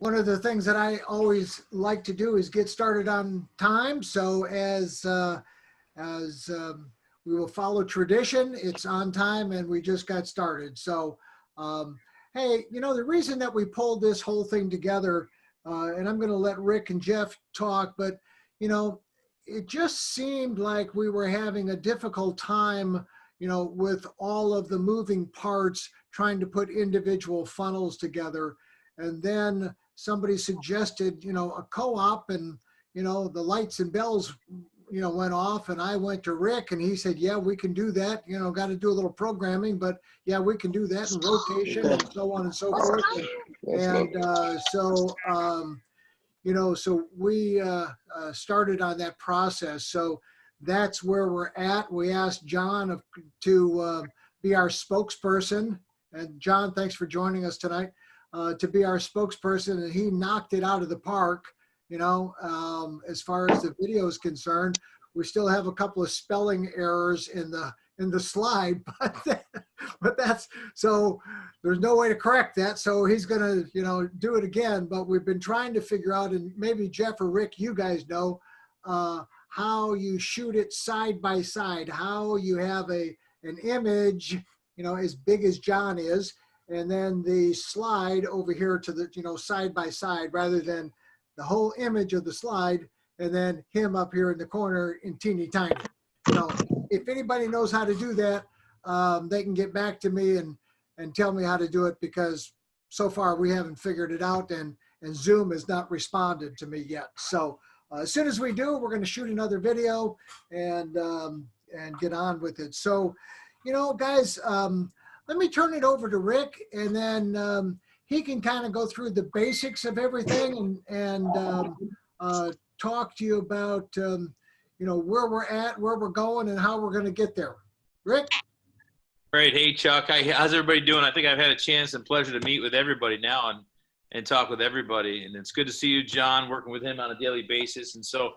one of the things that I always like to do is get started on time. So as we will follow tradition, it's on time and we just got started. So, hey, the reason that we pulled this whole thing together, and I'm going to let Rick and Jeff talk, but, it just seemed like we were having a difficult time, with all of the moving parts, trying to put individual funnels together. And then somebody suggested, a co-op, and, the lights and bells went off, and I went to Rick and he said, yeah, we can do that. Got to do a little programming, but yeah, we can do that, and rotation and so on and so forth. So we started on that process. So that's where we're at. We asked John to be our spokesperson. And John, thanks for joining us tonight, to be our spokesperson. And he knocked it out of the park. As far as the video is concerned. We still have a couple of spelling errors in the slide, but that's, so there's no way to correct that. So he's gonna, do it again. But we've been trying to figure out, and maybe Jeff or Rick, you guys know, how you shoot it side by side, how you have an image, as big as John is, and then the slide over here to the, side by side, rather than the whole image of the slide and then him up here in the corner in teeny tiny. If anybody knows how to do that, they can get back to me and tell me how to do it, because so far we haven't figured it out, and Zoom has not responded to me yet. So as soon as we do, we're going to shoot another video and get on with it. So, guys, let me turn it over to Rick, and then he can kind of go through the basics of everything and talk to you about, where we're at, where we're going, and how we're going to get there. Rick? Great. Hey, Chuck. How's everybody doing? I think I've had a chance and pleasure to meet with everybody now and talk with everybody. And it's good to see you, John, working with him on a daily basis. And so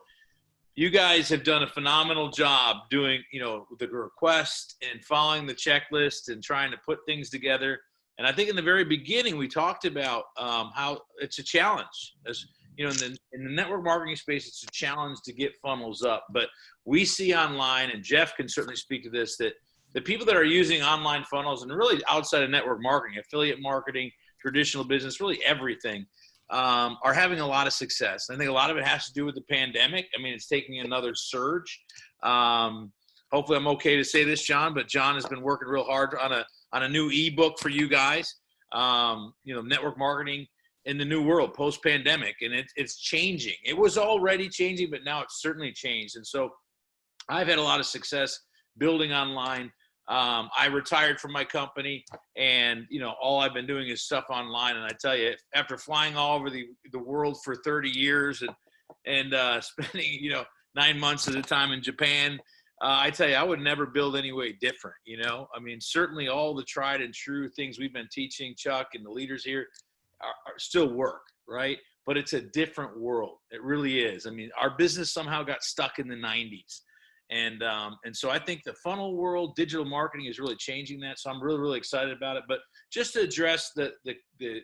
you guys have done a phenomenal job doing, the request and following the checklist and trying to put things together. And I think in the very beginning, we talked about how it's a challenge. As in the network marketing space, it's a challenge to get funnels up. But we see online, and Jeff can certainly speak to this, that the people that are using online funnels, and really outside of network marketing, affiliate marketing, traditional business, really everything, are having a lot of success. I think a lot of it has to do with the pandemic. I mean, it's taking another surge. Hopefully I'm okay to say this, John, but John has been working real hard on a new ebook for you guys, network marketing in the new world post-pandemic, and it's changing. It was already changing, but now it's certainly changed. And so I've had a lot of success building online. I retired from my company, and all I've been doing is stuff online. And I tell you, after flying all over the world for 30 years and spending 9 months at a time in Japan, I tell you, I would never build any way different. I mean, certainly all the tried and true things we've been teaching, Chuck, and the leaders here are still work, right? But it's a different world. It really is. I mean, our business somehow got stuck in the 90s. And so I think the funnel world, digital marketing is really changing that. So I'm really, really excited about it. But just to address the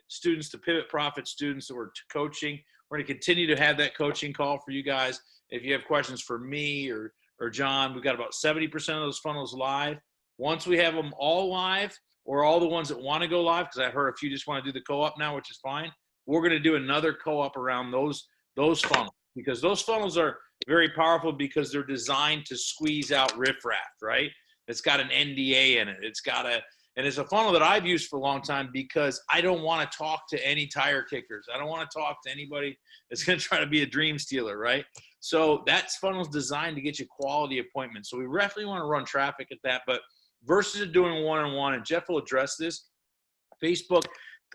students, the Pivot Profit students that we're coaching, we're going to continue to have that coaching call for you guys. If you have questions for me or John, we've got about 70% of those funnels live. Once we have them all live, or all the ones that want to go live, because I heard a few just want to do the co-op now, which is fine. We're going to do another co-op around those funnels, because those funnels are very powerful because they're designed to squeeze out riffraff, right? It's got an NDA in it. And it's a funnel that I've used for a long time, because I don't want to talk to any tire kickers. I don't want to talk to anybody that's going to try to be a dream stealer, right? So that funnel's designed to get you quality appointments. So we definitely want to run traffic at that, but versus doing one-on-one, and Jeff will address this, Facebook,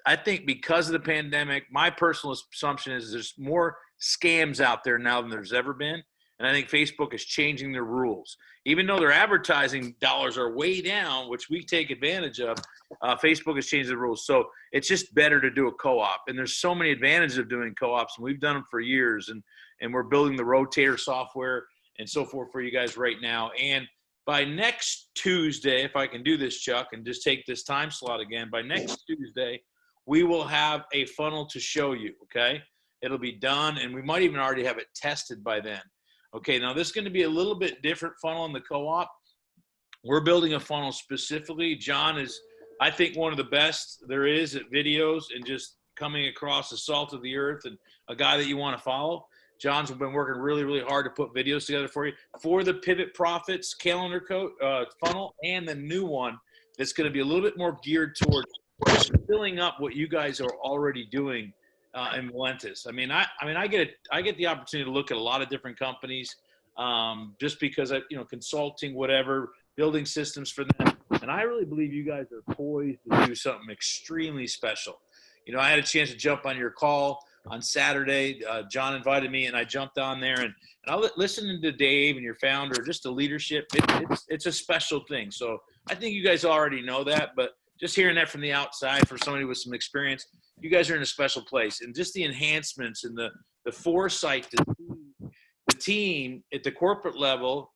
I think because of the pandemic, my personal assumption is there's more scams out there now than there's ever been. And I think Facebook is changing their rules. Even though their advertising dollars are way down, which we take advantage of, Facebook has changed the rules. So it's just better to do a co-op. And there's so many advantages of doing co-ops, and we've done them for years. And we're building the Rotator software and so forth for you guys right now. And by next Tuesday, if I can do this, Chuck, and just take this time slot again, by next Tuesday, we will have a funnel to show you, okay? It'll be done, and we might even already have it tested by then. Okay, now this is going to be a little bit different funnel in the co-op. We're building a funnel specifically. John is, I think, one of the best there is at videos and just coming across the salt of the earth, and a guy that you want to follow. John's been working really, really hard to put videos together for you for the Pivot Profits calendar funnel, and the new one that's going to be a little bit more geared towards just filling up what you guys are already doing in Valentis. I mean, I get the opportunity to look at a lot of different companies, just because I, consulting, whatever, building systems for them. And I really believe you guys are poised to do something extremely special. I had a chance to jump on your call on Saturday. John invited me, and I jumped on there, and I listened to Dave and your founder, just the leadership. It's a special thing. So I think you guys already know that, but just hearing that from the outside for somebody with some experience, you guys are in a special place. And just the enhancements and the foresight to see the team at the corporate level,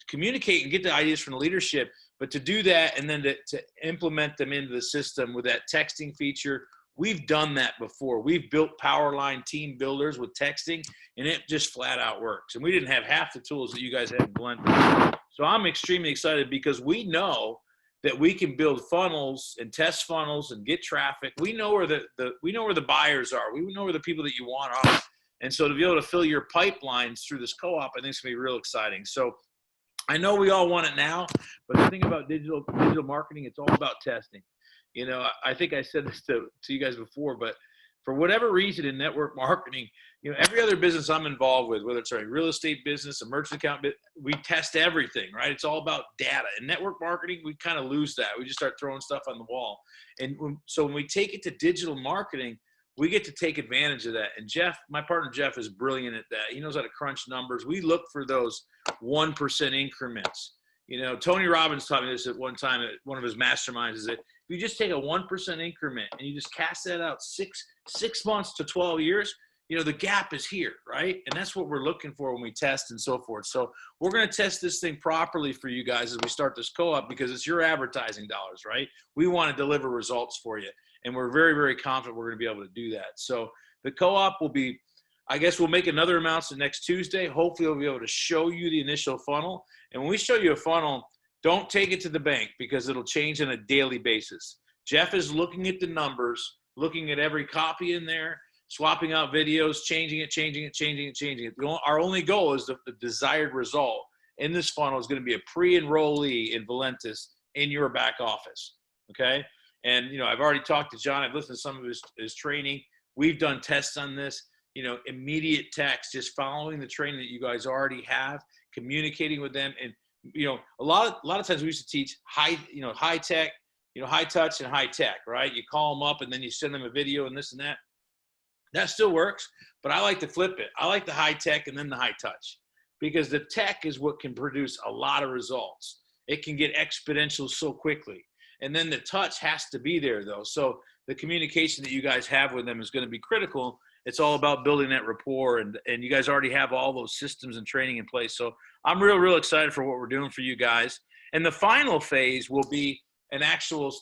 communicate and get the ideas from the leadership, but to do that and then to implement them into the system with that texting feature. We've done that before. We've built Powerline team builders with texting, and it just flat out works. And we didn't have half the tools that you guys have in Blender. So I'm extremely excited because we know that we can build funnels and test funnels and get traffic. We know where the buyers are. We know where the people that you want are. And so to be able to fill your pipelines through this co-op, I think it's gonna be real exciting. So I know we all want it now, but the thing about digital marketing, it's all about testing. I think I said this to you guys before, but for whatever reason in network marketing, every other business I'm involved with, whether it's a real estate business, a merchant account, we test everything, right? It's all about data. In network marketing, we kind of lose that. We just start throwing stuff on the wall. And so when we take it to digital marketing, we get to take advantage of that. And Jeff, my partner Jeff, is brilliant at that. He knows how to crunch numbers. We look for those 1% increments. Tony Robbins taught me this at one time at one of his masterminds, is that if you just take a 1% increment and you just cast that out six months to 12 years, the gap is here, right? And that's what we're looking for when we test and so forth. So we're going to test this thing properly for you guys as we start this co-op, because it's your advertising dollars, right? We want to deliver results for you. And we're very, very confident we're going to be able to do that. So the co-op will be, I guess we'll make another announcement next Tuesday. Hopefully we'll be able to show you the initial funnel. And when we show you a funnel, don't take it to the bank, because it'll change on a daily basis. Jeff is looking at the numbers, looking at every copy in there, swapping out videos, changing it. Our only goal is the desired result in this funnel is going to be a pre-enrollee in Valentis in your back office, okay? And, I've already talked to John. I've listened to some of his training. We've done tests on this, immediate text, just following the training that you guys already have, communicating with them. And, a lot of times we used to teach high tech, high touch and high tech, right? You call them up and then you send them a video and this and that. That still works, but I like to flip it. I like the high tech and then the high touch, because the tech is what can produce a lot of results. It can get exponential so quickly. And then the touch has to be there, though. So the communication that you guys have with them is going to be critical. It's all about building that rapport, and you guys already have all those systems and training in place. So I'm real excited for what we're doing for you guys. And the final phase will be an actual,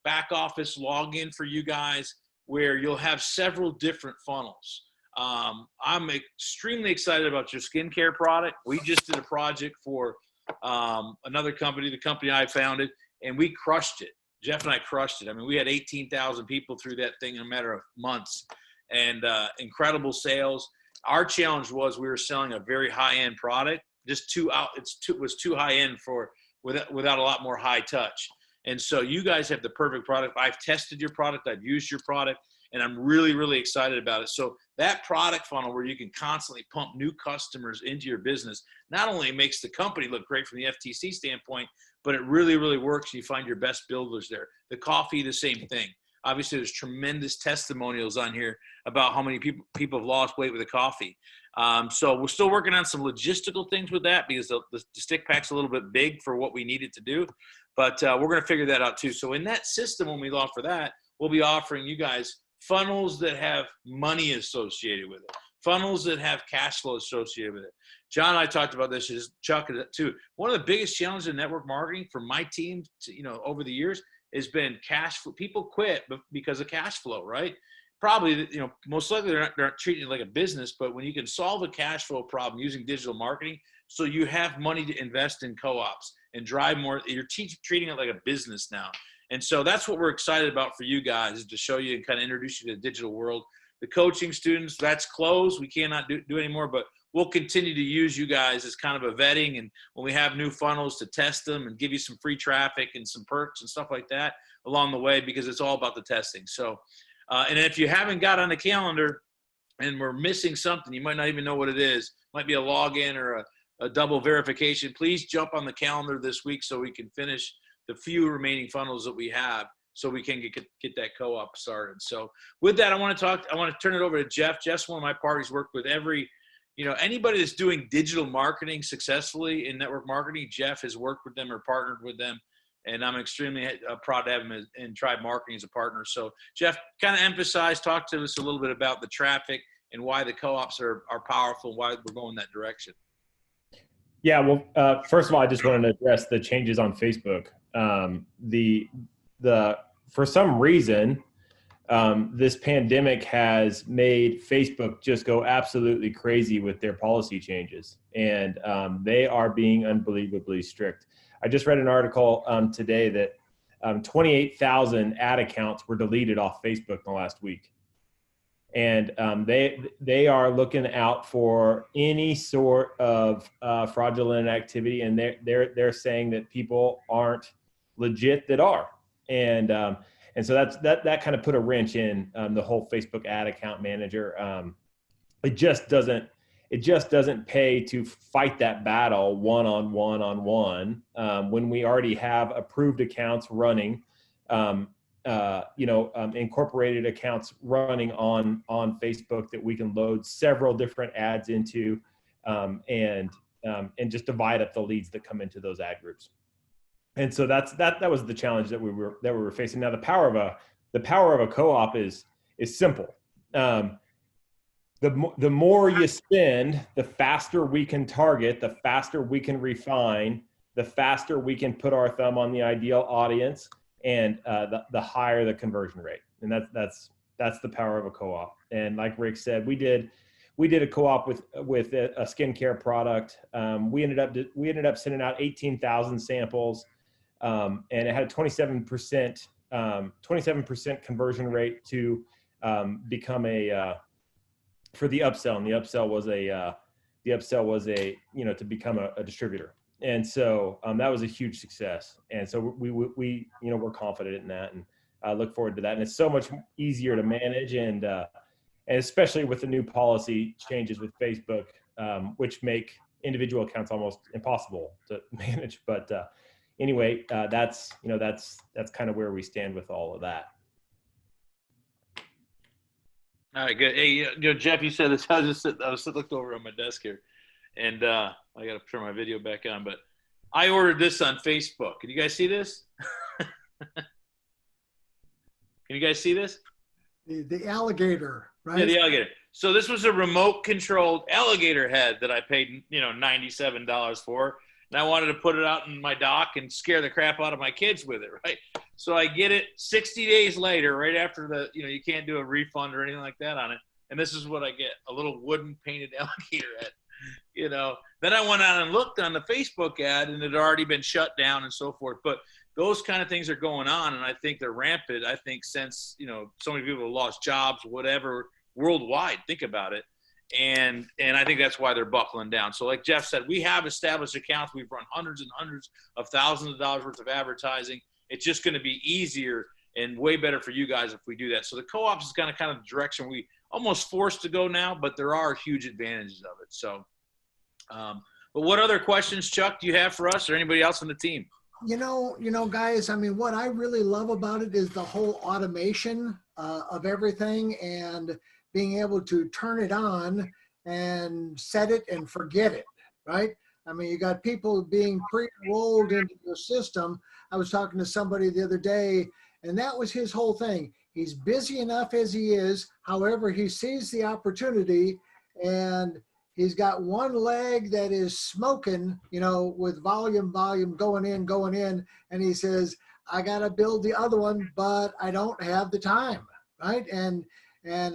back office login for you guys, where you'll have several different funnels. I'm extremely excited about your skincare product. We just did a project for another company, the company I founded, and we crushed it. Jeff and I crushed it. I mean, we had 18,000 people through that thing in a matter of months, and incredible sales. Our challenge was we were selling a very high-end product, just it was too high-end without a lot more high touch. And so you guys have the perfect product. I've tested your product. I've used your product, and I'm really excited about it. So that product funnel where you can constantly pump new customers into your business not only makes the company look great from the FTC standpoint, but it really works. You find your best builders there. The coffee, the same thing. Obviously, there's tremendous testimonials on here about how many people have lost weight with the coffee. So we're still working on some logistical things with that, because the stick pack's a little bit big for what we need it to do. But we're going to figure that out too. So in that system, when we offer that, we'll be offering you guys funnels that have money associated with it, funnels that have cash flow associated with it. John and I talked about this, is Chuck too. One of the biggest challenges in network marketing for my team, over the years, has been cash flow. People quit because of cash flow, right? Probably, most likely they're not treating it like a business, but when you can solve a cash flow problem using digital marketing, so you have money to invest in co-ops and drive more, you're treating it like a business now. And so that's what we're excited about for you guys, is to show you and kind of introduce you to the digital world. The coaching students, that's closed. We cannot do anymore, but we'll continue to use you guys as kind of a vetting, and when we have new funnels to test them and give you some free traffic and some perks and stuff like that along the way, because it's all about the testing. So, and if you haven't got on the calendar and we're missing something, you might not even know what it is. Might be a login or a double verification. Please jump on the calendar this week so we can finish the few remaining funnels that we have, so we can get that co-op started. So with that, I want to turn it over to Jeff. Jeff's one of my partners. Worked with anybody that's doing digital marketing successfully in network marketing. Jeff has worked with them or partnered with them, and I'm extremely proud to have him in Tribe Marketing as a partner. So Jeff, kind of talk to us a little bit about the traffic and why the co-ops are powerful, why we're going that direction. Yeah, well, first of all, I just wanted to address the changes on Facebook. For some reason, this pandemic has made Facebook just go absolutely crazy with their policy changes, and they are being unbelievably strict. I just read an article today that 28,000 ad accounts were deleted off Facebook in the last week, and they are looking out for any sort of fraudulent activity, and they're saying that people aren't legit that are, and so that kind of put a wrench in the whole Facebook ad account manager. It just doesn't pay to fight that battle one-on-one when we already have approved accounts running, incorporated accounts running on Facebook that we can load several different ads into, and just divide up the leads that come into those ad groups. And so that was the challenge that we were facing. Now the power of a co-op is simple. The more you spend, the faster we can target, the faster we can refine, the faster we can put our thumb on the ideal audience, and the higher the conversion rate. And that's the power of a co-op. And like Rick said, we did a co-op with a skincare product. We ended up sending out 18,000 samples. And it had a 27% conversion rate to become for the upsell, and the upsell was to become a distributor. And so that was a huge success. And so we're confident in that, and I look forward to that. And it's so much easier to manage, and especially with the new policy changes with Facebook, which make individual accounts almost impossible to manage. But anyway, that's kind of where we stand with all of that. All right, good. Hey, Jeff, you said this. I was looked over on my desk here, and I got to turn my video back on. But I ordered this on Facebook. Can you guys see this? Can you guys see this? The alligator, right? Yeah, the alligator. So this was a remote-controlled alligator head that I paid, $97 for. And I wanted to put it out in my dock and scare the crap out of my kids with it, right? So I get it 60 days later, right after you can't do a refund or anything like that on it. And this is what I get, a little wooden painted alligator head, Then I went out and looked on the Facebook ad, and it had already been shut down and so forth. But those kind of things are going on, and I think they're rampant. I think since, so many people have lost jobs, whatever, worldwide, think about it. And I think that's why they're buckling down. So like Jeff said, we have established accounts. We've run hundreds and hundreds of thousands of dollars worth of advertising. It's just going to be easier and way better for you guys if we do that. So the co-ops is kind of the direction we almost forced to go now, but there are huge advantages of it. So, but what other questions, Chuck, do you have for us or anybody else on the team? Guys, what I really love about it is the whole automation of everything, and being able to turn it on and set it and forget it, right? You got people being pre-enrolled into the system. I was talking to somebody the other day, and that was his whole thing. He's busy enough as he is. However, he sees the opportunity, and he's got one leg that is smoking, with volume going in. And he says, I got to build the other one, but I don't have the time, right? And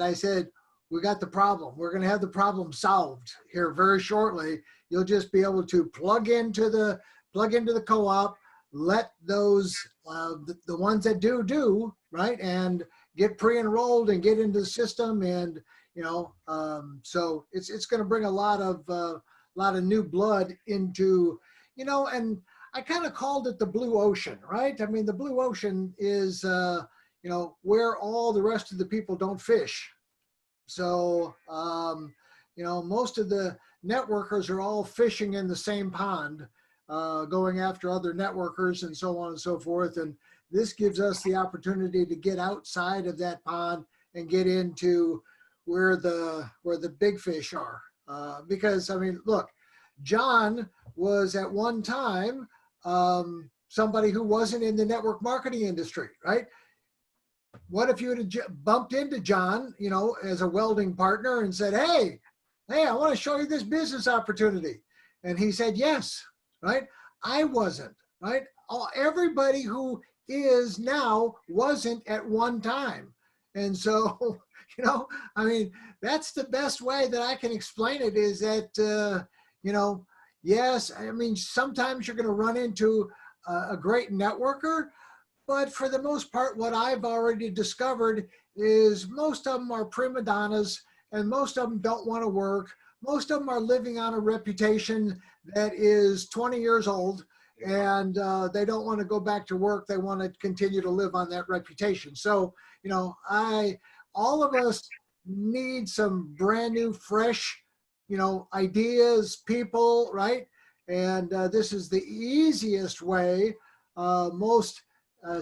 I said, we got the problem. We're going to have the problem solved here very shortly. You'll just be able to plug into the co-op, let those the ones that do right, and get pre-enrolled and get into the system, and so it's going to bring a lot of new blood into, and I kind of called it the blue ocean, right? I mean, the blue ocean is where all the rest of the people don't fish. So most of the networkers are all fishing in the same pond, going after other networkers and so on and so forth. And this gives us the opportunity to get outside of that pond and get into where the big fish are. Because, I mean, look, John was at one time somebody who wasn't in the network marketing industry, right? What if you had bumped into John, as a welding partner and said, hey, I want to show you this business opportunity. And he said, yes, right? I wasn't, right? Everybody who is now wasn't at one time. And so, I mean, that's the best way that I can explain it, is that, yes, I mean, sometimes you're going to run into a great networker, but for the most part, what I've already discovered is most of them are prima donnas, and most of them don't want to work. Most of them are living on a reputation that is 20 years old, and they don't want to go back to work. They want to continue to live on that reputation. So, all of us need some brand new, fresh, ideas, people, right? And this is the easiest way, most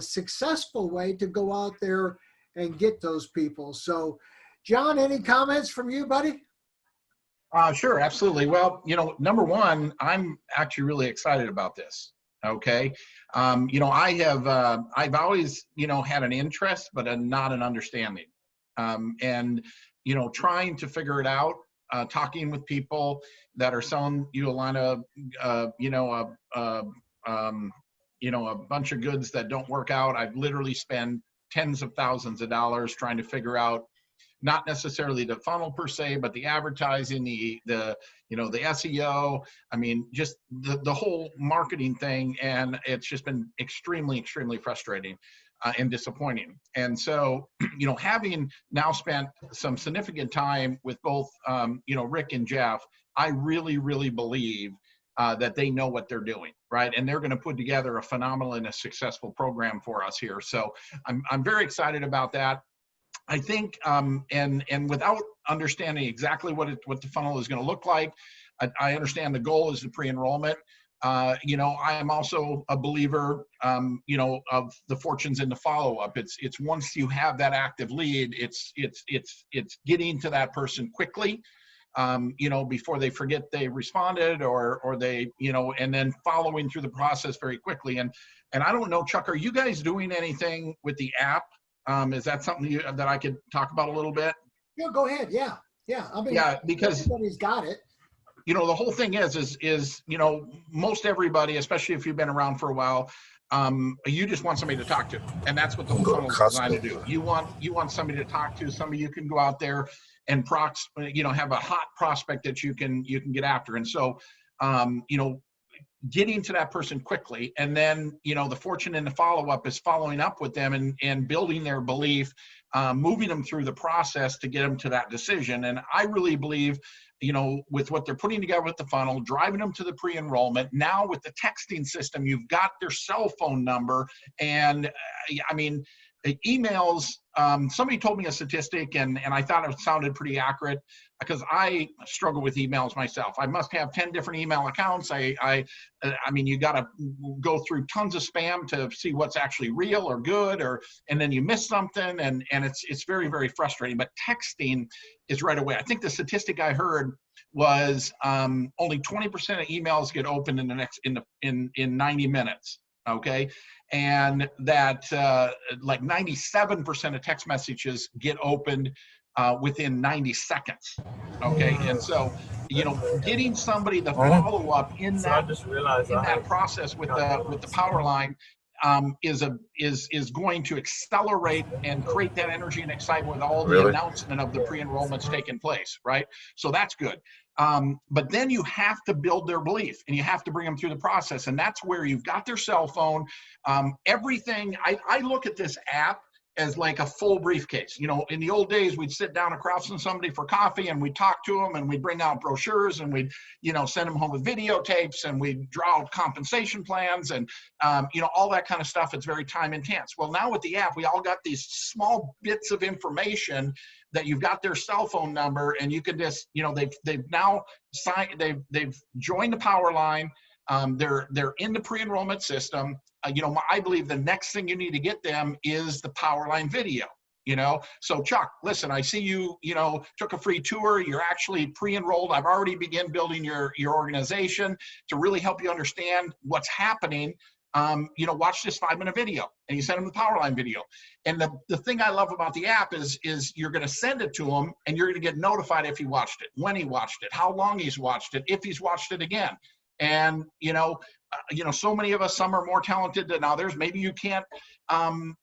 successful way to go out there and get those people. So, John, any comments from you, buddy? Sure, absolutely. Well, number one, I'm actually really excited about this. Okay. I've always, had an interest, but not an understanding. And, trying to figure it out, talking with people that are selling you a line of, a bunch of goods that don't work out. I've literally spent tens of thousands of dollars trying to figure out, not necessarily the funnel per se, but the advertising, the SEO. I mean, just the whole marketing thing. And it's just been extremely, extremely frustrating and disappointing. And so, having now spent some significant time with both, Rick and Jeff, I really, really believe that they know what they're doing, right? And they're going to put together a phenomenal and a successful program for us here. So I'm very excited about that. I think, and without understanding exactly what the funnel is going to look like, I understand the goal is the pre-enrollment. I am also a believer, of the fortunes in the follow-up. It's once you have that active lead, it's getting to that person quickly, before they forget they responded or they, and then following through the process very quickly. And I don't know, Chuck, are you guys doing anything with the app? Is that something that I could talk about a little bit? Yeah, go ahead. Yeah. I mean, because everybody's got it. The whole thing is, most everybody, especially if you've been around for a while, you just want somebody to talk to, and that's what the whole funnel is designed to do. You want somebody to talk to, somebody you can go out there and have a hot prospect that you can get after. And so, getting to that person quickly, and then the fortune in the follow-up is following up with them and building their belief, moving them through the process to get them to that decision. And I really believe, with what they're putting together with the funnel, driving them to the pre-enrollment. Now with the texting system, you've got their cell phone number, and emails. Somebody told me a statistic, and I thought it sounded pretty accurate, because I struggle with emails myself. I must have 10 different email accounts. I mean, you got to go through tons of spam to see what's actually real or good, and then you miss something, and it's very, very frustrating. But texting is right away. I think the statistic I heard was only 20% of emails get opened in 90 minutes. Okay. And that like 97% of text messages get opened within 90 seconds. Okay. And so, getting somebody to follow up in that process with the power line, is going to accelerate and create that energy and excitement with all the Really? announcement of the pre-enrollments taking place, right? So that's good. But then you have to build their belief and you have to bring them through the process. And that's where you've got their cell phone, everything. I look at this app as like a full briefcase. You know, in the old days, we'd sit down across from somebody for coffee and we'd talk to them and we'd bring out brochures and we'd, you know, send them home with videotapes and we'd draw out compensation plans and, you know, all that kind of stuff. It's very time intense. Well, now with the app, we all got these small bits of information that you've got their cell phone number and you can just, you know, they've now signed, they've joined the power line. They're in the pre-enrollment system. You know, I believe the next thing you need to get them is the Powerline video, you know? So Chuck, listen, I see you, you know, took a free tour. You're actually pre-enrolled. I've already begun building your organization to really help you understand what's happening. You know, watch this 5-minute video and you send them the Powerline video. And the thing I love about the app is you're going to send it to him and you're going to get notified if he watched it, when he watched it, how long he's watched it, if he's watched it again. And, you know, so many of us, some are more talented than others. Maybe you can't,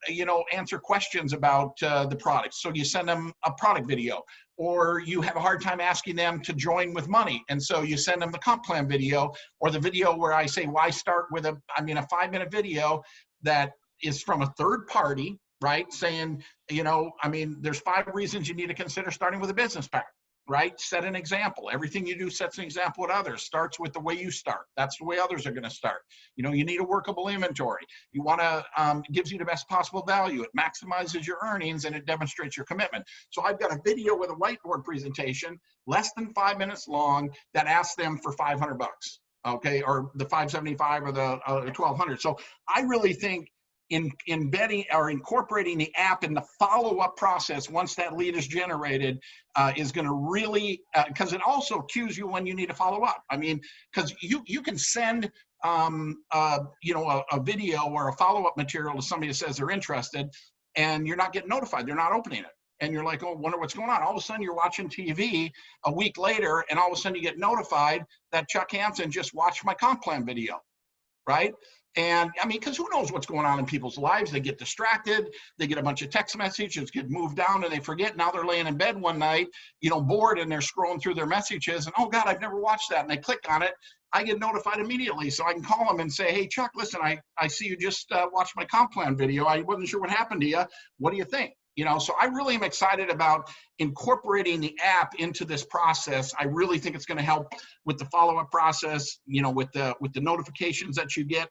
you know, answer questions about the product. So you send them a product video, or you have a hard time asking them to join with money. And so you send them the comp plan video, or the video where I say, why start with a 5-minute video that is from a third party, right? Saying, you know, I mean, there's 5 reasons you need to consider starting with a business pack. Right? Set an example. Everything you do sets an example with others. Starts with the way you start. That's the way others are going to start. You know, you need a workable inventory. You want to, gives you the best possible value. It maximizes your earnings and it demonstrates your commitment. So I've got a video with a whiteboard presentation, less than 5 minutes long, that asks them for $500, okay, or the $575 or the $1,200. So I really think in embedding or incorporating the app in the follow-up process once that lead is generated is going to really, because it also cues you when you need to follow up. I mean, because you can send you know, a video or a follow-up material to somebody that says they're interested and you're not getting notified, they're not opening it. And you're like, oh, wonder what's going on. All of a sudden you're watching TV a week later and all of a sudden you get notified that Chuck Hansen just watched my comp plan video, right? And I mean, because who knows what's going on in people's lives? They get distracted, they get a bunch of text messages, get moved down, and they forget. Now they're laying in bed one night, you know, bored, and they're scrolling through their messages, and oh God, I've never watched that. And they click on it. I get notified immediately, so I can call them and say, hey, Chuck, listen, I see you just watched my comp plan video. I wasn't sure what happened to you. What do you think? You know, so I really am excited about incorporating the app into this process. I really think it's going to help with the follow-up process, you know, with the notifications that you get.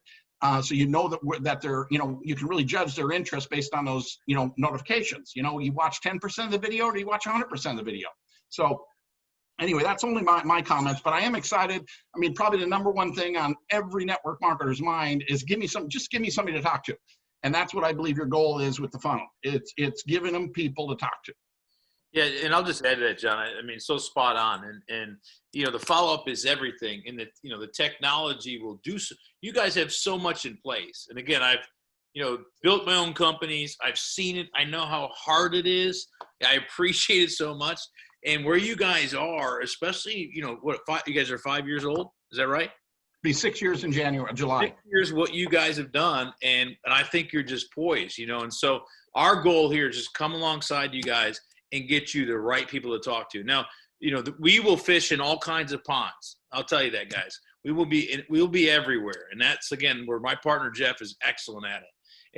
So you know that they're, you know, you can really judge their interest based on those, you know, notifications. You know, you watch 10% of the video or do you watch 100% of the video? So anyway, that's only my comments, but I am excited. I mean, probably the number one thing on every network marketer's mind is just give me somebody to talk to. And that's what I believe your goal is with the funnel. It's giving them people to talk to. Yeah, and I'll just add to that, John. I mean, so spot on. And you know, the follow-up is everything. And the, you know, the technology will do so. You guys have so much in place. And again, I've, you know, built my own companies. I've seen it. I know how hard it is. I appreciate it so much. And where you guys are, especially, you know, you guys are 5 years old. Is that right? Be 6 years in July. 6 years, what you guys have done. And I think you're just poised, you know. And so our goal here is just come alongside you guys and get you the right people to talk to. Now, you know, we will fish in all kinds of ponds. I'll tell you that, guys. We'll be everywhere. And that's, again, where my partner, Jeff, is excellent at it.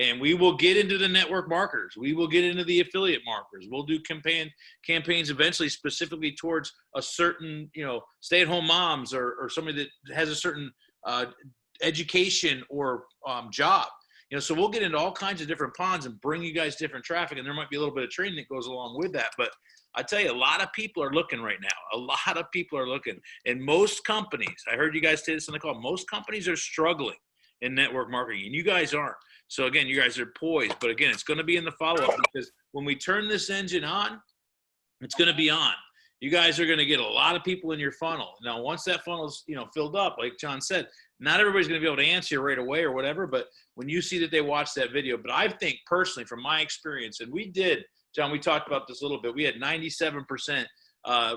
And we will get into the network marketers. We will get into the affiliate marketers. We'll do campaigns eventually specifically towards a certain, you know, stay-at-home moms or somebody that has a certain education or job. You know, so we'll get into all kinds of different ponds and bring you guys different traffic, and there might be a little bit of training that goes along with that. But I tell you, a lot of people are looking right now. A lot of people are looking. And most companies, I heard you guys say this on the call, most companies are struggling in network marketing, and you guys aren't. So again, you guys are poised. But again, it's going to be in the follow-up, because when we turn this engine on, it's going to be on. You guys are going to get a lot of people in your funnel. Now, once that funnel's, you know, filled up, like John said, not everybody's going to be able to answer you right away or whatever, but when you see that they watched that video. But I think personally, from my experience, and we did, John, we talked about this a little bit. We had 97%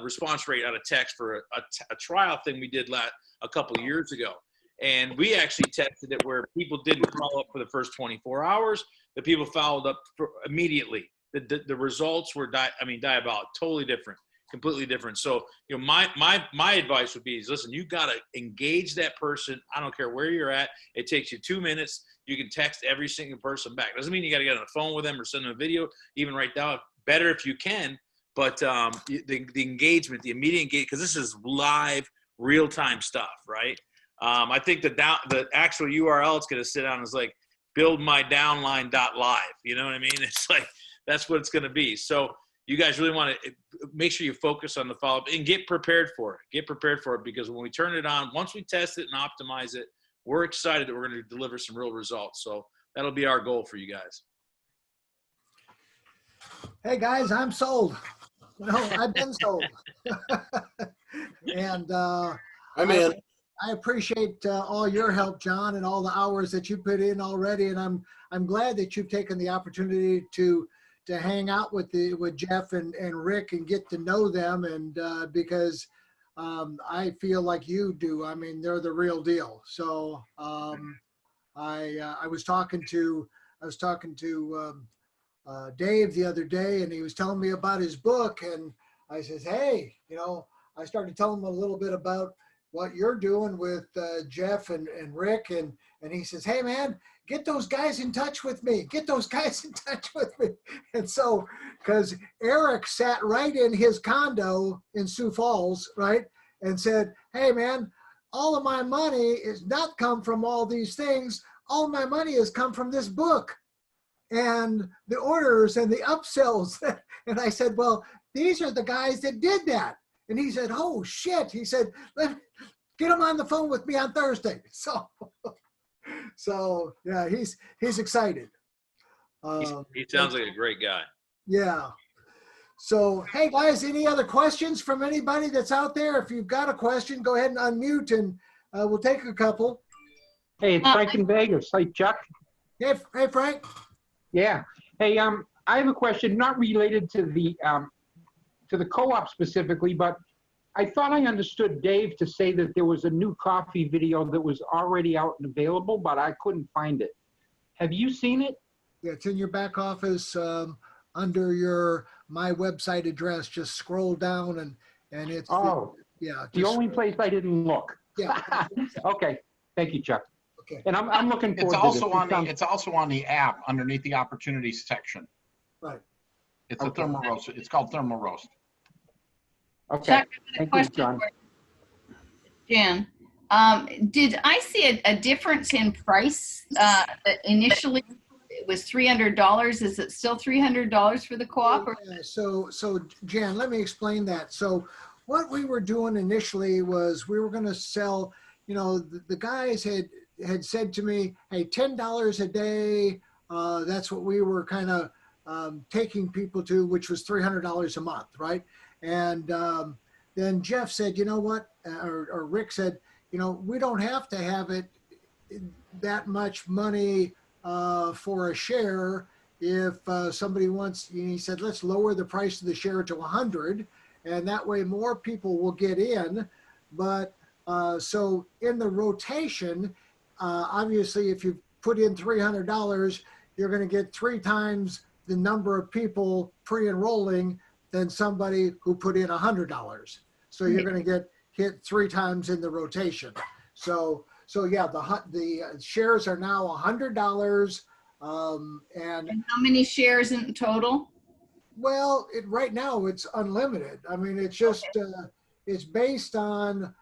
response rate out of text for a trial thing we did a couple of years ago. And we actually tested it where people didn't follow up for the first 24 hours. The people followed up immediately. The results were diabolical, totally different, completely different. So, you know, my advice would be is, listen, you got to engage that person. I don't care where you're at. It takes you 2 minutes. You can text every single person back. Doesn't mean you got to get on the phone with them or send them a video, even right now. Better if you can. But the engagement, the immediate engagement, because this is live, real-time stuff, right? I think the actual URL it's going to sit on is like buildmydownline.live. You know what I mean? It's like, that's what it's going to be. So you guys really want to make sure you focus on the follow-up and get prepared for it. Get prepared for it, because when we turn it on, once we test it and optimize it, we're excited that we're going to deliver some real results. So that'll be our goal for you guys. Hey guys, I'm sold. No, I've been sold. And I'm in. I appreciate all your help, John, and all the hours that you put in already. And I'm glad that you've taken the opportunity to hang out with Jeff and Rick and get to know them. And because I feel like you do. I mean, they're the real deal. So I was talking to Dave the other day, and he was telling me about his book, and I says, hey, you know, I started telling him a little bit about what you're doing with Jeff and Rick, and he says, hey man, get those guys in touch with me. Get those guys in touch with me. And so, because Eric sat right in his condo in Sioux Falls, right, and said, hey man, all of my money is not come from all these things. All my money has come from this book and the orders and the upsells. And I said, well, these are the guys that did that. And he said, oh shit. He said, get him on the phone with me on Thursday. So yeah, he's excited. He sounds like a great guy. Yeah. So, hey guys, any other questions from anybody that's out there? If you've got a question, go ahead and unmute, and we'll take a couple. Hey, it's Frank in Vegas. Hey, Chuck. Hey, Frank. Yeah. Hey, I have a question not related to the co-op specifically, but I thought I understood Dave to say that there was a new coffee video that was already out and available, but I couldn't find it. Have you seen it? Yeah, it's in your back office under my website address. Just scroll down and it's yeah. The only place I didn't look. Yeah. Okay. Thank you, Chuck. Okay. And I'm looking forward It's also on the app underneath the opportunities section. Right. It's a thermal roast. It's called thermal roast. Okay. Chuck, I got a Thank you, question John. for Jan. Did I see a difference in price? Initially, it was $300. Is it still $300 for the co-op? Yeah, so Jan, let me explain that. So what we were doing initially was we were going to sell, you know, the guys had said to me, hey, $10 a day. That's what we were kind of taking people to, which was $300 a month, right? And then Jeff said, you know what, or Rick said, you know, we don't have to have it that much money for a share. If somebody wants, he said, let's lower the price of the share to 100, and that way more people will get in. But so in the rotation, obviously, if you put in $300, you're going to get 3 times the number of people pre-enrolling than somebody who put in $100. So you're going to get hit 3 times in the rotation. So yeah, the shares are now $100. And how many shares in total? Well, right now it's unlimited. I mean, it's just it's based on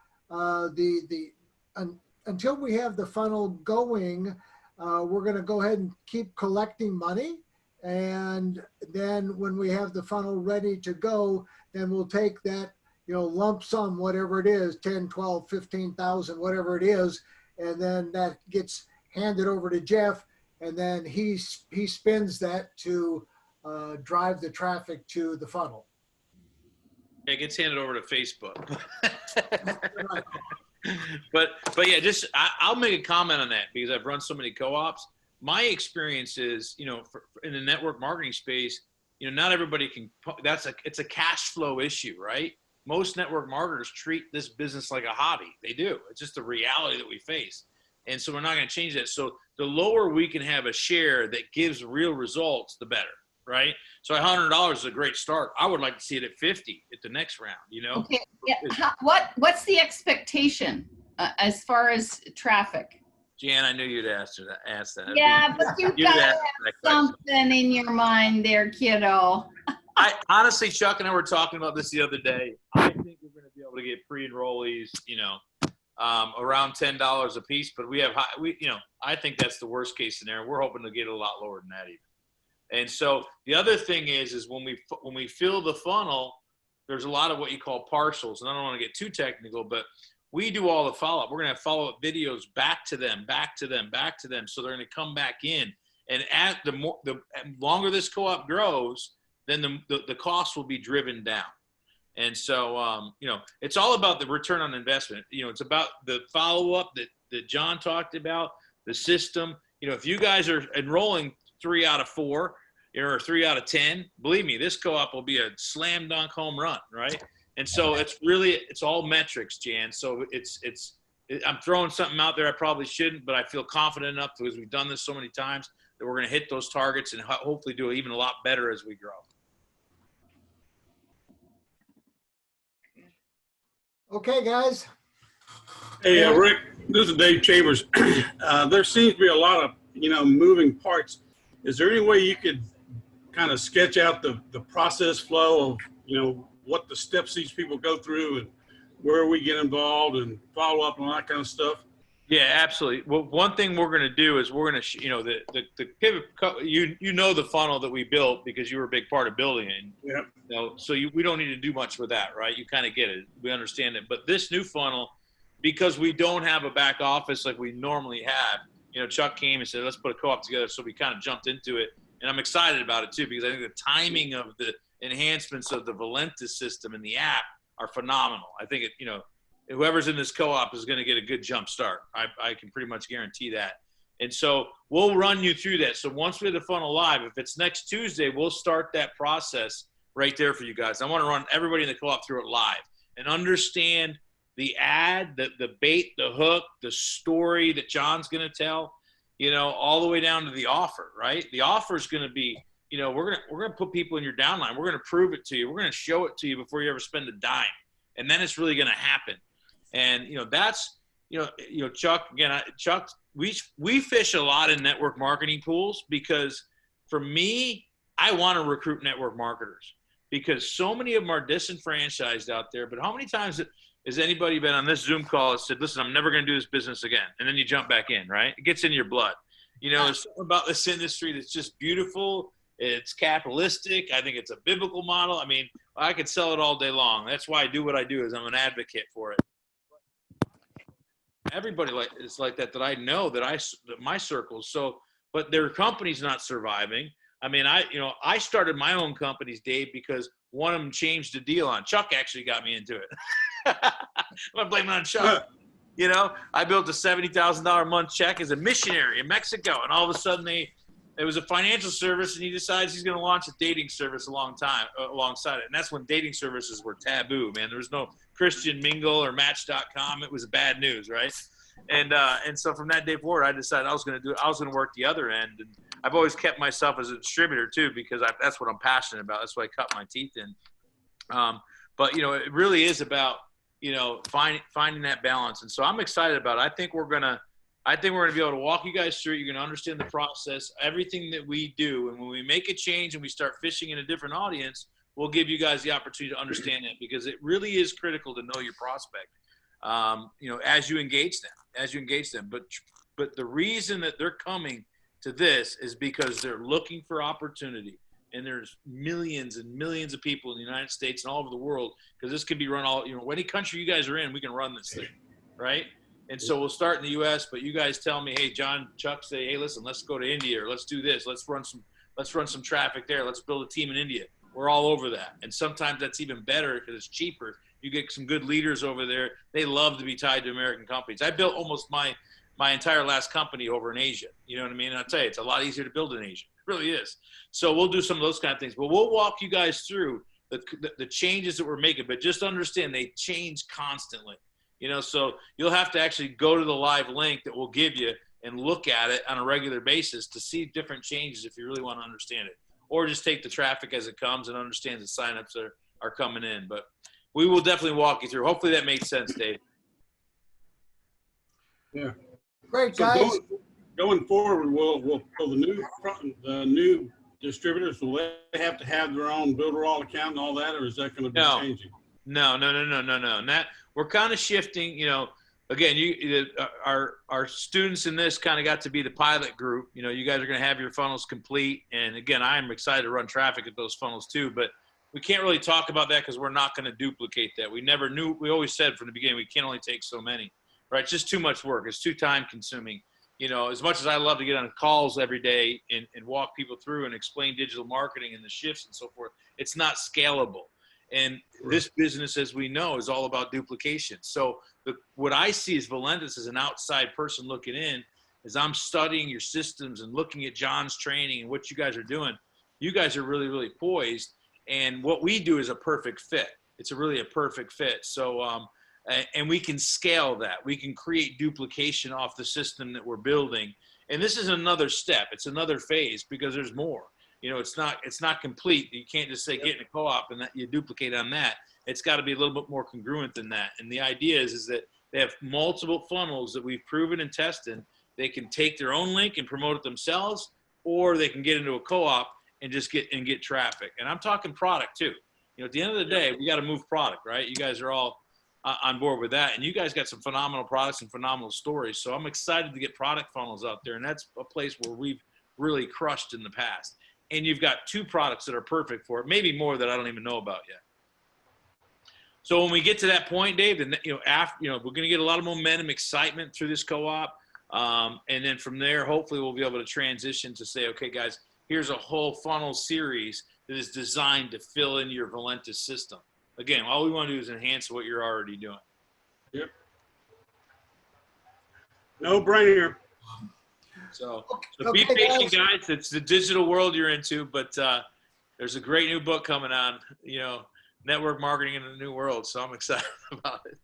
until we have the funnel going. We're going to go ahead and keep collecting money. And then when we have the funnel ready to go, then we'll take that, you know, lump sum, whatever it is, 10, 12, 15,000, whatever it is. And then that gets handed over to Jeff. And then he spends that to drive the traffic to the funnel. Yeah, it gets handed over to Facebook. But yeah, I'll make a comment on that because I've run so many co-ops. My experience is, you know, in the network marketing space, you know, not everybody can. It's a cash flow issue, right? most network marketers treat this business like a hobby. They do. It's just the reality that we face. And so we're not going to change that. So the lower we can have a share that gives real results, the better, right? So $100 is a great start. I would like to see it at 50 at the next round, you know? Okay. Yeah. What's the expectation as far as traffic? Jan, I knew you'd ask that. Yeah, but you've You'd got to ask have that question. something in your mind there, kiddo. I honestly, Chuck and I were talking about this the other day. I think we're going to be able to get pre-enrollees, you know, around $10 a piece, but we have I think that's the worst case scenario. We're hoping to get a lot lower than that even. And so the other thing is when we fill the funnel, there's a lot of what you call partials, and I don't want to get too technical, but we do all the follow-up. We're going to have follow-up videos back to them. So they're going to come back in. And the longer this co-op grows, then the cost will be driven down. And so, it's all about the return on investment. It's about the follow-up that John talked about, the system. If you guys are enrolling 3 out of 4 or 3 out of 10, believe me, this co-op will be a slam dunk home run, right? And so it's all metrics, Jan. So I'm throwing something out there I probably shouldn't, but I feel confident enough because we've done this so many times that we're going to hit those targets and hopefully do even a lot better as we grow. Okay, guys. Hey, Rick, this is Dave Chambers. There seems to be a lot of, moving parts. Is there any way you could kind of sketch out the process flow of, what the steps these people go through and where we get involved and follow up and all that kind of stuff? Yeah, absolutely. Well, one thing we're going to do is we're going to, the pivot, the funnel that we built because you were a big part of building it. Yeah. So we don't need to do much with that, right? You kind of get it. We understand it. But this new funnel, because we don't have a back office like we normally have, Chuck came and said, let's put a co-op together. So we kind of jumped into it. And I'm excited about it too, because I think the timing of the enhancements of the Valentis system and the app are phenomenal. I think whoever's in this co-op is going to get a good jump start. I can pretty much guarantee that. And so we'll run you through that. So once we have the funnel live, if it's next Tuesday, we'll start that process right there for you guys. I want to run everybody in the co-op through it live and understand the ad, the bait, the hook, the story that John's going to tell, all the way down to the offer, right? The offer is going to be, we're going to put people in your downline. We're going to prove it to you. We're going to show it to you before you ever spend a dime. And then it's really going to happen. And, that's, Chuck, again, Chuck, we fish a lot in network marketing pools because for me, I want to recruit network marketers because so many of them are disenfranchised out there. But how many times has anybody been on this Zoom call and said, listen, I'm never going to do this business again. And then you jump back in, right? It gets in your blood. There's something about this industry that's just beautiful. It's capitalistic. I think it's a biblical model. I mean, I could sell it all day long. That's why I do what I do is I'm an advocate for it. Everybody is like that I know that my circles. So, but their company's not surviving. I mean, I started my own companies, Dave, because one of them changed the deal on. Chuck actually got me into it. I'm gonna blame it on Chuck. I built a $70,000 a month check as a missionary in Mexico, and all of a sudden it was a financial service, and he decides he's going to launch a dating service alongside it. And that's when dating services were taboo, man. There was no Christian Mingle or Match.com. It was bad news, right? And so from that day forward, I decided I was going to work the other end. And I've always kept myself as a distributor too, because that's what I'm passionate about. That's what I cut my teeth in. But it really is about, finding that balance. And so I'm excited about it. I think we're going to be able to walk you guys through. You're going to understand the process, everything that we do. And when we make a change and we start fishing in a different audience, we'll give you guys the opportunity to understand it because it really is critical to know your prospect, as you engage them. But the reason that they're coming to this is because they're looking for opportunity. And there's millions and millions of people in the United States and all over the world, because this can be run any country you guys are in, we can run this thing, right? And so we'll start in the U.S., but you guys tell me, hey, John, Chuck, say, hey, listen, let's go to India, or let's do this. Let's run some traffic there. Let's build a team in India. We're all over that. And sometimes that's even better because it's cheaper. You get some good leaders over there. They love to be tied to American companies. I built almost my entire last company over in Asia. You know what I mean? And I'll tell you, it's a lot easier to build in Asia. It really is. So we'll do some of those kind of things. But we'll walk you guys through the changes that we're making, but just understand they change constantly. So you'll have to actually go to the live link that we'll give you and look at it on a regular basis to see different changes if you really want to understand it, or just take the traffic as it comes and understand the signups are coming in. But we will definitely walk you through. Hopefully that makes sense, Dave. Yeah. Great, So guys. going forward, will the new distributors, will they have to have their own Builderall account and all that, or is that going to be No. changing? No. And that we're kind of shifting, again, our students in this kind of got to be the pilot group. You guys are going to have your funnels complete. And again, I'm excited to run traffic at those funnels too, but we can't really talk about that because we're not going to duplicate that. We never knew, we always said from the beginning, we can only take so many, right? It's just too much work. It's too time consuming. As much as I love to get on calls every day and walk people through and explain digital marketing and the shifts and so forth, it's not scalable. And this business, as we know, is all about duplication. So what I see as Valentis as an outside person looking in, is I'm studying your systems and looking at John's training and what you guys are doing. You guys are really, really poised. And what we do is a perfect fit. It's really a perfect fit. So, and we can scale that. We can create duplication off the system that we're building. And this is another step. It's another phase because there's more. It's not complete. You can't just say get in a co-op and that you duplicate on that. It's got to be a little bit more congruent than that. And the idea is that they have multiple funnels that we've proven and tested. They can take their own link and promote it themselves, or they can get into a co-op and just get traffic. And I'm talking product too. At the end of the day, we got to move product, right? You guys are all on board with that. And you guys got some phenomenal products and phenomenal stories. So I'm excited to get product funnels out there. And that's a place where we've really crushed in the past. And you've got 2 products that are perfect for it, maybe more that I don't even know about yet. So when we get to that point, Dave, then we're going to get a lot of momentum, excitement through this co-op, and then from there, hopefully, we'll be able to transition to say, okay, guys, here's a whole funnel series that is designed to fill in your Valentis system. Again, all we want to do is enhance what you're already doing. Yep. No brainer. So Okay, be patient, guys. It's the digital world you're into, but there's a great new book coming on, network marketing in the new world. So I'm excited about it.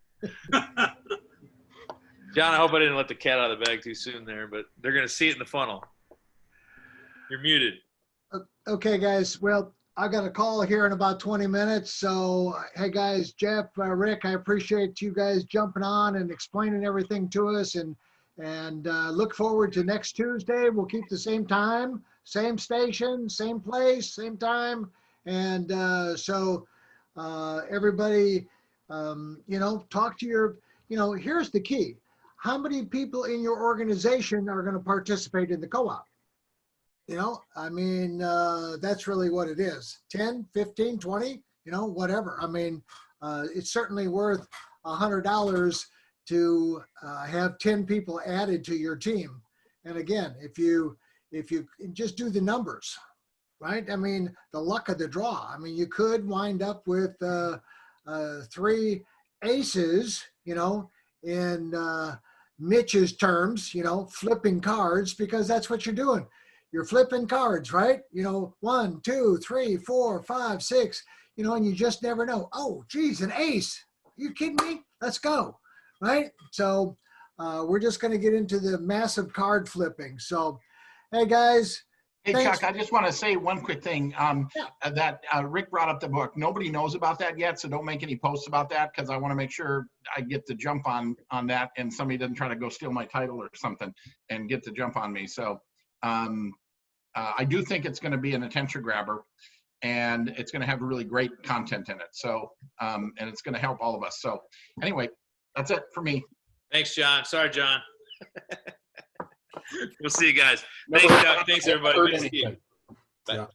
John, I hope I didn't let the cat out of the bag too soon there, but they're going to see it in the funnel. You're muted. Okay, guys. Well, I got a call here in about 20 minutes. So, hey, guys, Jeff, Rick, I appreciate you guys jumping on and explaining everything to us. And look forward to next Tuesday. We'll keep the same time, same station, same place, same time. And so everybody, talk to your, here's the key. How many people in your organization are going to participate in the co-op? That's really what it is. 10, 15, 20, whatever. It's certainly worth $100 to have 10 people added to your team. And again, if you just do the numbers, right? The luck of the draw. You could wind up with 3 aces, in Mitch's terms, flipping cards, because that's what you're doing. You're flipping cards, right? 1, 2, 3, 4, 5, 6, and you just never know. Oh, geez, an ace. Are you kidding me? Let's go. Right? So we're just going to get into the massive card flipping. So, hey, guys. Hey, thanks. Chuck, I just want to say one quick thing. That Rick brought up the book. Nobody knows about that yet, so don't make any posts about that because I want to make sure I get the jump on that and somebody doesn't try to go steal my title or something and get the jump on me. So I do think it's going to be an attention grabber, and it's going to have really great content in it. So, and it's going to help all of us. So anyway, that's it for me. Thanks, John. Sorry, John. We'll see you guys. Thanks, Chuck. Thanks, everybody. Good to see you. Bye. Yeah.